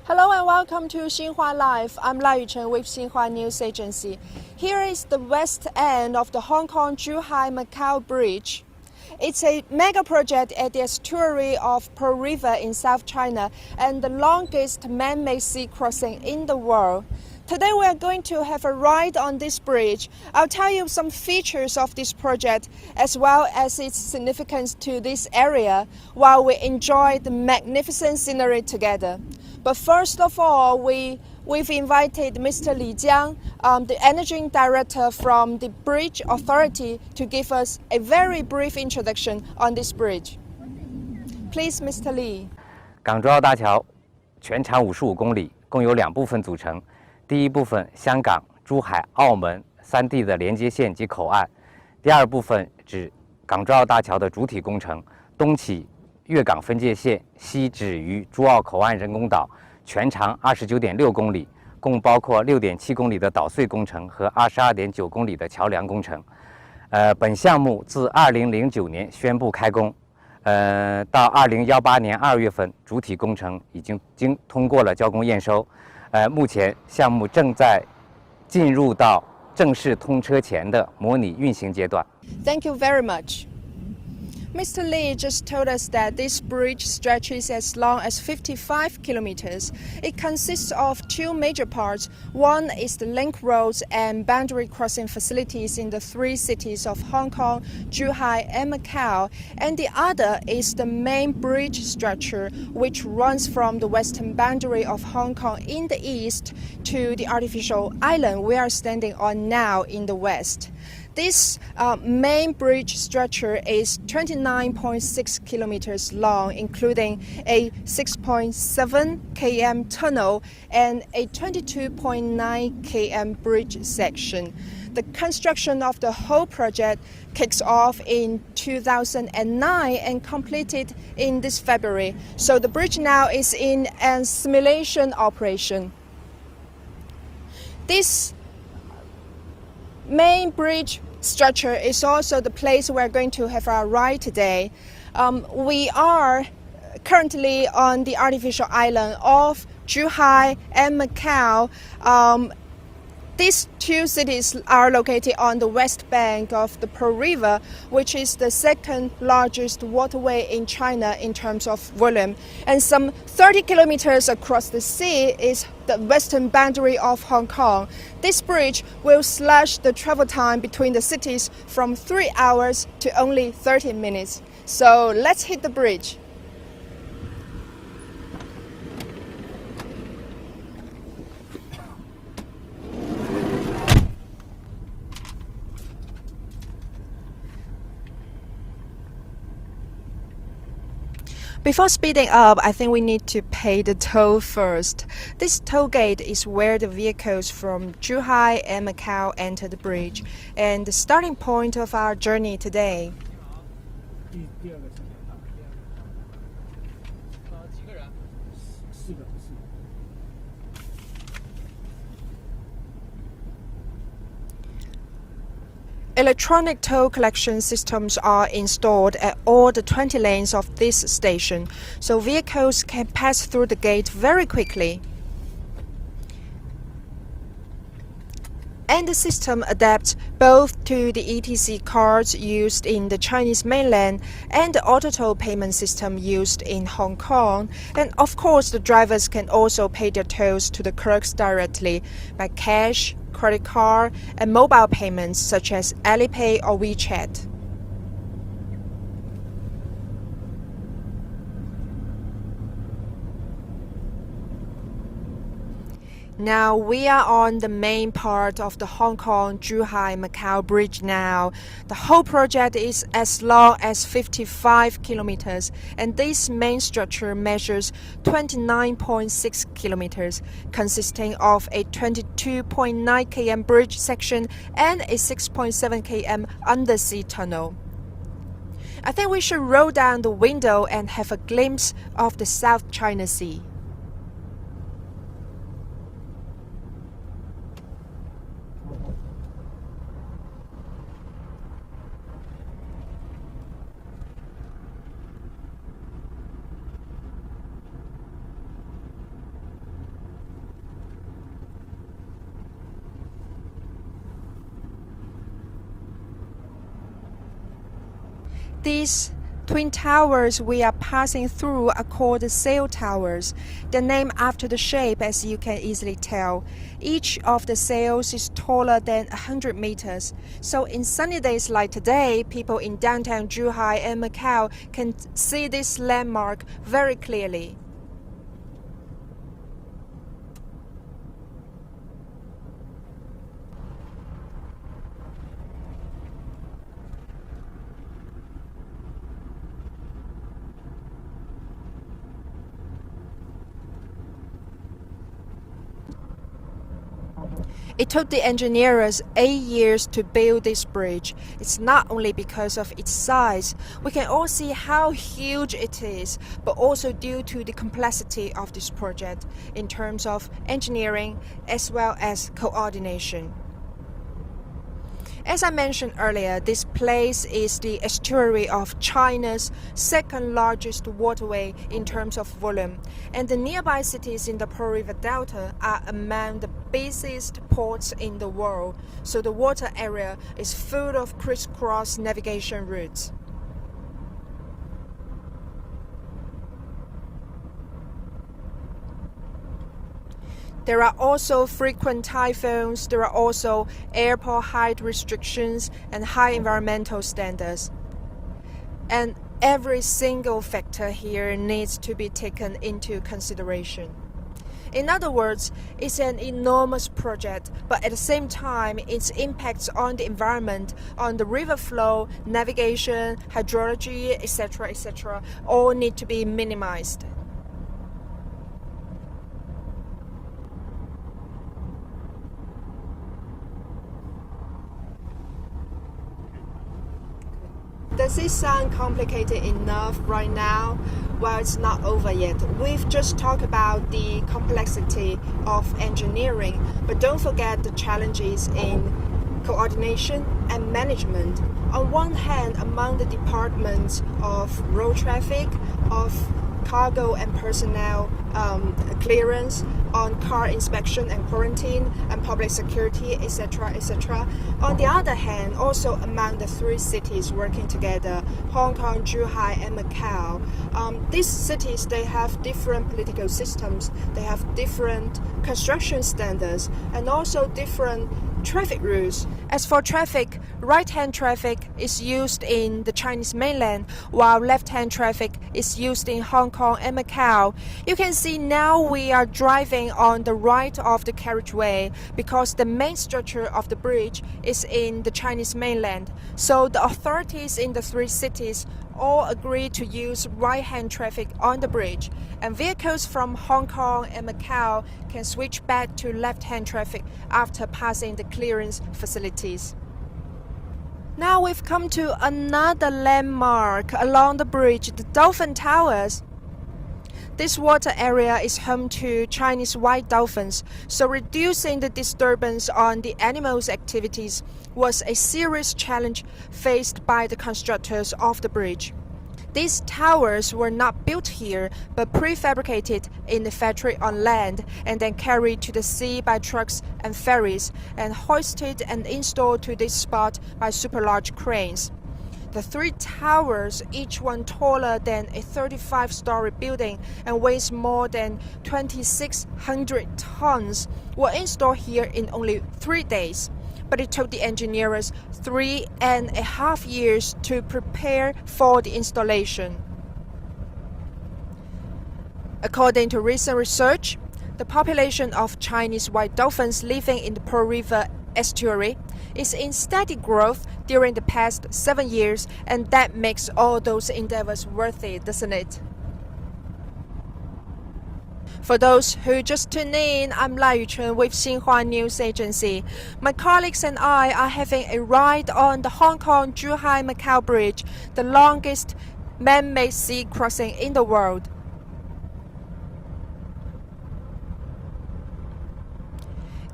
Hello and welcome to Xinhua Live. I'm La Yuchen with Xinhua News Agency. Here is the west end of the Hong Kong-Zhuhai-Macau Bridge. It's a mega project at the estuary of Pearl River in South China and the longest man-made sea crossing in the world. Today we are going to have a ride on this bridge. I'll tell you some features of this project as well as its significance to this area while we enjoy the magnificent scenery together. But first of all, we've invited Mr. Li Jiang, the Energy Director from the Bridge Authority, to give us a very brief introduction on this bridge. Please, Mr. Li. 港珠澳大桥全长55公里，共有2部分组成。第一部分香港、珠海、澳门3地的连接线及口岸；第二部分指港珠澳大桥的主体工程，东起粤港分界线，西止于珠澳口岸人工岛，全长29.6公里，共包括6.7公里的捣碎工程和22.9公里的桥梁工程。本项目自2009年宣布开工，到2018年2月份，主体工程已经通过了交工验收。目前项目正在进入到正式通车前的模拟运行阶段。Thank you very much. Mr. Li just told us that this bridge stretches as long as 55 kilometers. It consists of 2 major parts. One is the link roads and boundary crossing facilities in the 3 cities of Hong Kong, Zhuhai and Macau, and the other is the main bridge structure which runs from the western boundary of Hong Kong in the east to the artificial island we are standing on now in the west. This main bridge structure is 29.6 kilometers long, including a 6.7 km tunnel and a 22.9 km bridge section. The construction of the whole project kicks off in 2009 and completed in this February. So the bridge now is in a simulation operation. This main bridge structure is also the place we're going to have our ride today. We are currently on the artificial island of Zhuhai and Macau. These 2 cities are located on the west bank of the Pearl River, which is the second largest waterway in China in terms of volume. And some 30 kilometers across the sea is the western boundary of Hong Kong. This bridge will slash the travel time between the cities from 3 hours to only 30 minutes. So let's hit the bridge. Before speeding up, I think we need to pay the toll first. This toll gate is where the vehicles from Zhuhai and Macau enter the bridge, and the starting point of our journey today. Electronic toll collection systems are installed at all the 20 lanes of this station, so vehicles can pass through the gate very quickly. And the system adapts both to the ETC cards used in the Chinese mainland and the auto toll payment system used in Hong Kong. And of course, the drivers can also pay their tolls to the clerks directly by cash, credit card, and mobile payments such as Alipay or WeChat. Now we are on the main part of the Hong Kong-Zhuhai-Macau Bridge now. The whole project is as long as 55 kilometers, and this main structure measures 29.6 kilometers, consisting of a 22.9 km bridge section and a 6.7 km undersea tunnel. I think we should roll down the window and have a glimpse of the South China Sea. These twin towers we are passing through are called the sail towers. They're named after the shape, as you can easily tell. Each of the sails is taller than 100 meters. So in sunny days like today, people in downtown Zhuhai and Macau can see this landmark very clearly. It took the engineers 8 years to build this bridge. It's not only because of its size. We can all see how huge it is, but also due to the complexity of this project in terms of engineering as well as coordination. As I mentioned earlier, this place is the estuary of China's second largest waterway in terms of volume, and the nearby cities in the Pearl River Delta are among the busiest ports in the world, so the water area is full of crisscross navigation routes. There are also frequent typhoons, there are also airport height restrictions and high environmental standards. And every single factor here needs to be taken into consideration. In other words, it's an enormous project, but at the same time, its impacts on the environment, on the river flow, navigation, hydrology, etc., all need to be minimized. Does it sound complicated enough right now? Well, it's not over yet. We've just talked about the complexity of engineering, but don't forget the challenges in coordination and management. On one hand, among the departments of road traffic, of cargo and personnel clearance, on car inspection and quarantine, and public security, etc. On the other hand, also among the three cities working together, Hong Kong, Zhuhai, and Macau, these cities, they have different political systems, they have different construction standards, and also different traffic rules. As for traffic, right-hand traffic is used in the Chinese mainland, while left-hand traffic is used in Hong Kong and Macau. You can see now we are driving on the right of the carriageway because the main structure of the bridge is in the Chinese mainland. So the authorities in the three cities all agreed to use right-hand traffic on the bridge, and vehicles from Hong Kong and Macau can switch back to left-hand traffic after passing the clearance facilities. Now we've come to another landmark along the bridge, the Dolphin Towers. This water area is home to Chinese white dolphins, so reducing the disturbance on the animals' activities was a serious challenge faced by the constructors of the bridge. These towers were not built here, but prefabricated in the factory on land and then carried to the sea by trucks and ferries and hoisted and installed to this spot by super large cranes. The three towers, each one taller than a 35-story building and weighs more than 2,600 tons, were installed here in only 3 days. But it took the engineers 3.5 years to prepare for the installation. According to recent research, the population of Chinese white dolphins living in the Pearl River estuary is in steady growth during the past 7 years, and that makes all those endeavors worth it, doesn't it? For those who just tuned in, I'm Lai Yuchun with Xinhua News Agency. My colleagues and I are having a ride on the Hong Kong-Zhuhai-Macau Bridge, the longest man-made sea crossing in the world.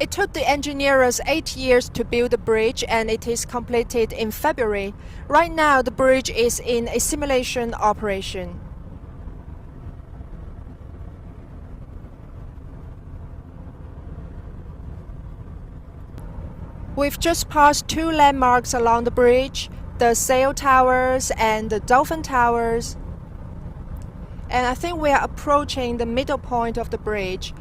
It took the engineers 8 years to build the bridge, and it is completed in February. Right now, the bridge is in a simulation operation. We've just passed 2 landmarks along the bridge. the sail towers and the dolphin towers. And I think we are approaching the middle point of the bridge,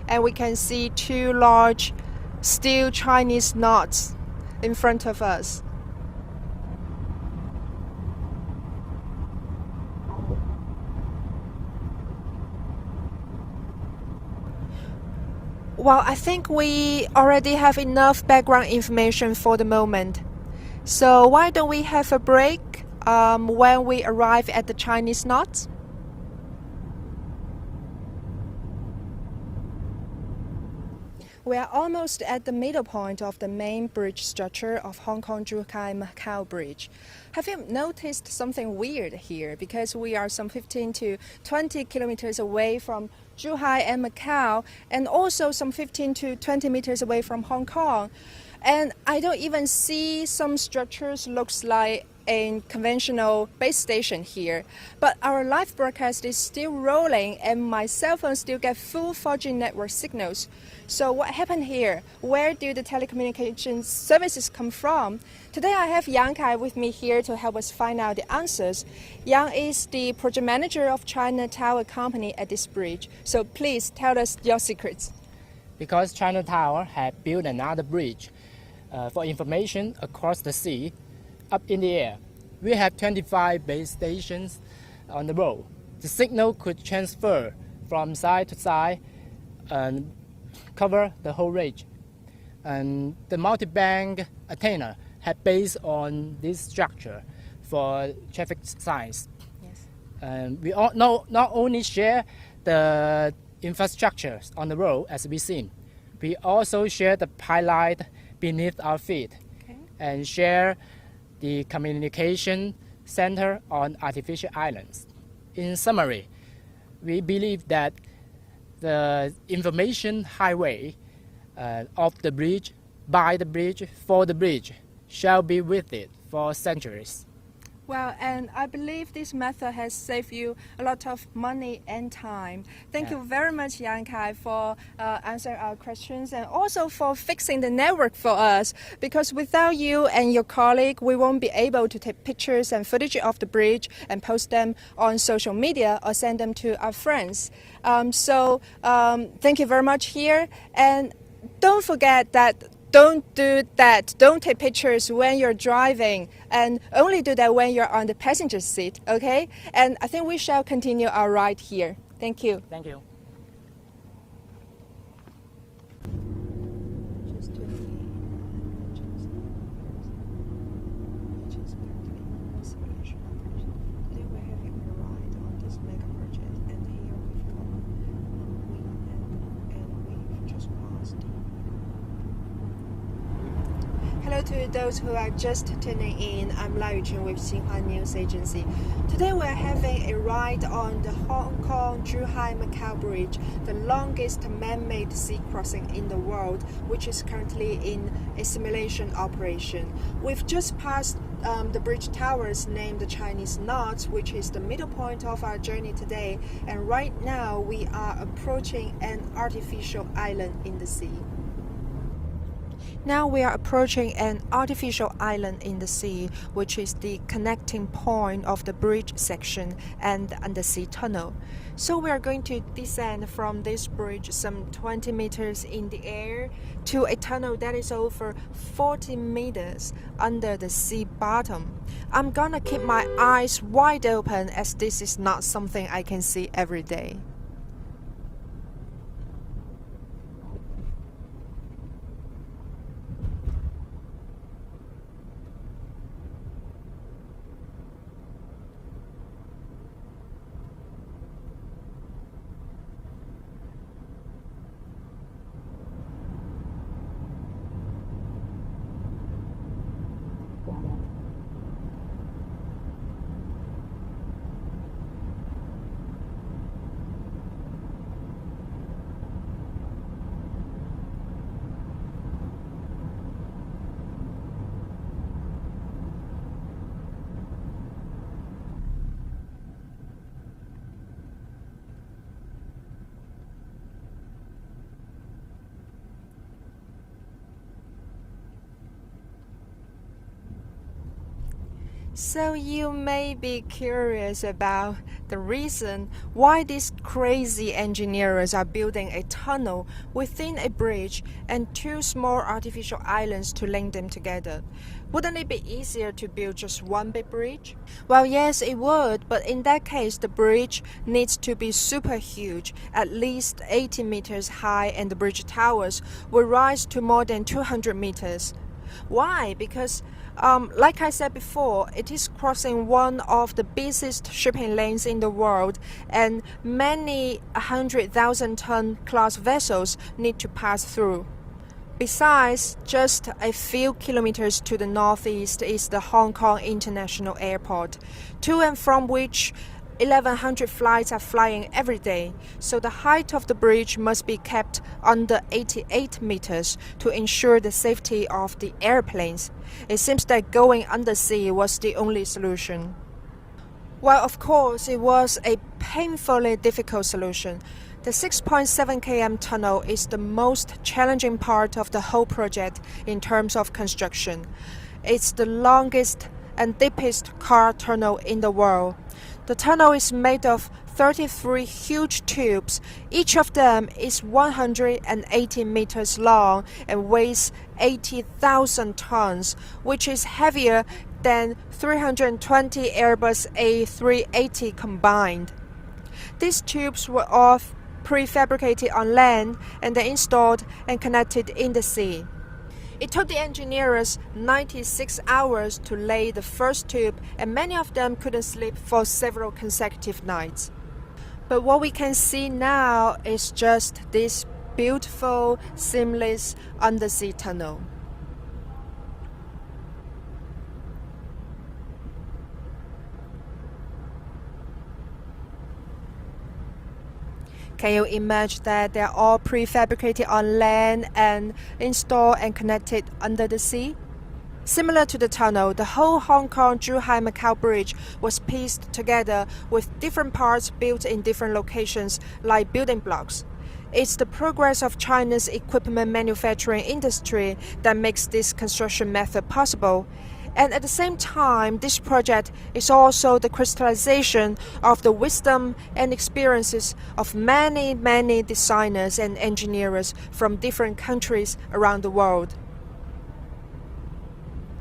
and we can see two large steel Chinese knots in front of us. Well, I think we already have enough background information for the moment. So why don't we have a break when we arrive at the Chinese knots? We are almost at the middle point of the main bridge structure of Hong Kong-Zhuhai-Macau Bridge. Have you noticed something weird here? Because we are some 15 to 20 kilometers away from Zhuhai and Macau, and also some 15 to 20 meters away from Hong Kong. And I don't even see some structures looks like a conventional base station here. But our live broadcast is still rolling and my cell phone still get full 4G network signals. So what happened here? Where do the telecommunications services come from? Today I have Yang Kai with me here to help us find out the answers. Yang is the project manager of China Tower Company at this bridge. So please tell us your secrets. Because China Tower had built another bridge for information across the sea, up in the air. We have 25 base stations on the road. The signal could transfer from side to side and cover the whole range. And the multi-band antenna had based on this structure for traffic signs. Yes. And we all not only share the infrastructures on the road as we've seen, we also share the pilot beneath our feet, Okay. and share the communication center on artificial islands. In summary, we believe that the information highway of the bridge, by the bridge, for the bridge, shall be with it for centuries. Well, and I believe this method has saved you a lot of money and time. Thank you very much, Yang Kai, for answering our questions and also for fixing the network for us. Because without you and your colleague, we won't be able to take pictures and footage of the bridge and post them on social media or send them to our friends. Thank you very much here. And don't forget that don't do that. Don't take pictures when you're driving, and only do that when you're on the passenger seat, okay? And I think we shall continue our ride here. Thank you. Thank you. Hello to those who are just tuning in. I'm Lai Yuchun with Xinhua News Agency. Today we're having a ride on the Hong Kong-Zhuhai-Macau Bridge, the longest man-made sea crossing in the world, which is currently in a simulation operation. We've just passed the bridge towers named the Chinese Knots, which is the middle point of our journey today. And right now we are approaching an artificial island in the sea. Now we are approaching an artificial island in the sea, which is the connecting point of the bridge section and the undersea tunnel. So we are going to descend from this bridge some 20 meters in the air to a tunnel that is over 40 meters under the sea bottom. I'm gonna keep my eyes wide open as this is not something I can see every day. So you may be curious about the reason why these crazy engineers are building a tunnel within a bridge and two small artificial islands to link them together. Wouldn't it be easier to build just one big bridge? Well, yes, it would, but in that case, the bridge needs to be super huge, at least 80 meters high, and the bridge towers will rise to more than 200 meters. Why? Because like I said before, it is crossing one of the busiest shipping lanes in the world, and many 100,000-ton class vessels need to pass through. Besides, just a few kilometers to the northeast is the Hong Kong International Airport, to and from which 1,100 flights are flying every day, so the height of the bridge must be kept under 88 meters to ensure the safety of the airplanes. It seems that going undersea was the only solution. Well, of course, it was a painfully difficult solution. The 6.7 km tunnel is the most challenging part of the whole project in terms of construction. It's the longest and deepest car tunnel in the world. The tunnel is made of 33 huge tubes. Each of them is 180 meters long and weighs 80,000 tons, which is heavier than 320 Airbus A380 combined. These tubes were all prefabricated on land and then installed and connected in the sea. It took the engineers 96 hours to lay the first tube, and many of them couldn't sleep for several consecutive nights. But what we can see now is just this beautiful, seamless undersea tunnel. Can you imagine that they're all prefabricated on land and installed and connected under the sea? Similar to the tunnel, the whole Hong Kong-Zhuhai-Macau Bridge was pieced together with different parts built in different locations like building blocks. It's the progress of China's equipment manufacturing industry that makes this construction method possible. And at the same time, this project is also the crystallization of the wisdom and experiences of many, many designers and engineers from different countries around the world.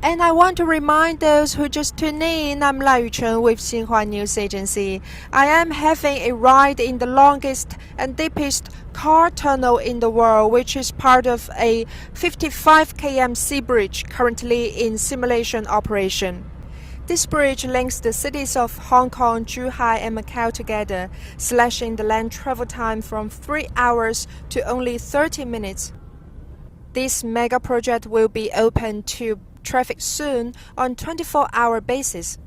And I want to remind those who just tuned in, I'm La Yuchen with Xinhua News Agency. I am having a ride in the longest and deepest car tunnel in the world, which is part of a 55 km sea bridge currently in simulation operation. This bridge links the cities of Hong Kong, Zhuhai, and Macau together, slashing the land travel time from 3 hours to only 30 minutes. This mega project will be open to traffic soon on 24-hour basis.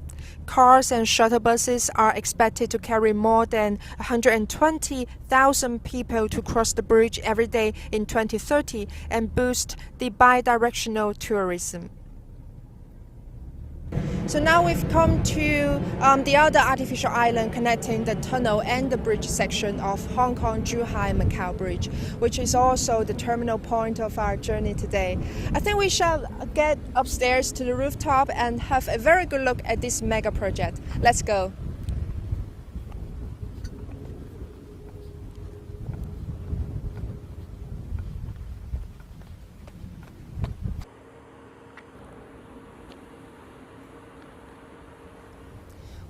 Cars and shuttle buses are expected to carry more than 120,000 people to cross the bridge every day in 2030 and boost the bi-directional tourism. So now we've come to the other artificial island connecting the tunnel and the bridge section of Hong Kong-Zhuhai-Macau Bridge, which is also the terminal point of our journey today. I think we shall get upstairs to the rooftop and have a very good look at this mega project. Let's go.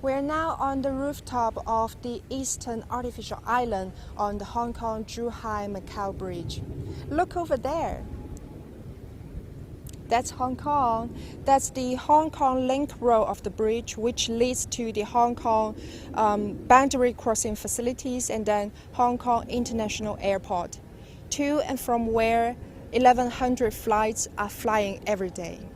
We are now on the rooftop of the eastern artificial island on the Hong Kong-Zhuhai-Macau Bridge. Look over there. That's Hong Kong. That's the Hong Kong Link Road of the bridge, which leads to the Hong Kong boundary crossing facilities and then Hong Kong International Airport, to and from where 1,100 flights are flying every day.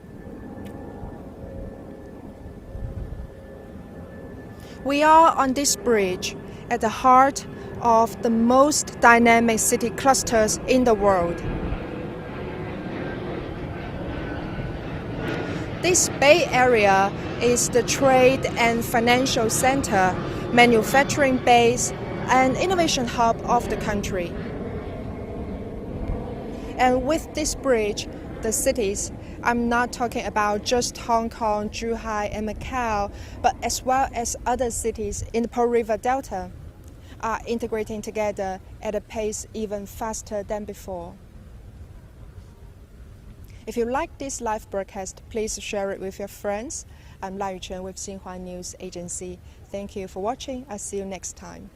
We are on this bridge at the heart of the most dynamic city clusters in the world. This Bay Area is the trade and financial center, manufacturing base, and innovation hub of the country. And with this bridge, the cities I'm not talking about just Hong Kong, Zhuhai, and Macau, but as well as other cities in the Pearl River Delta are integrating together at a pace even faster than before. If you like this live broadcast, please share it with your friends. I'm Lai Yuchen with Xinhua News Agency. Thank you for watching. I'll see you next time.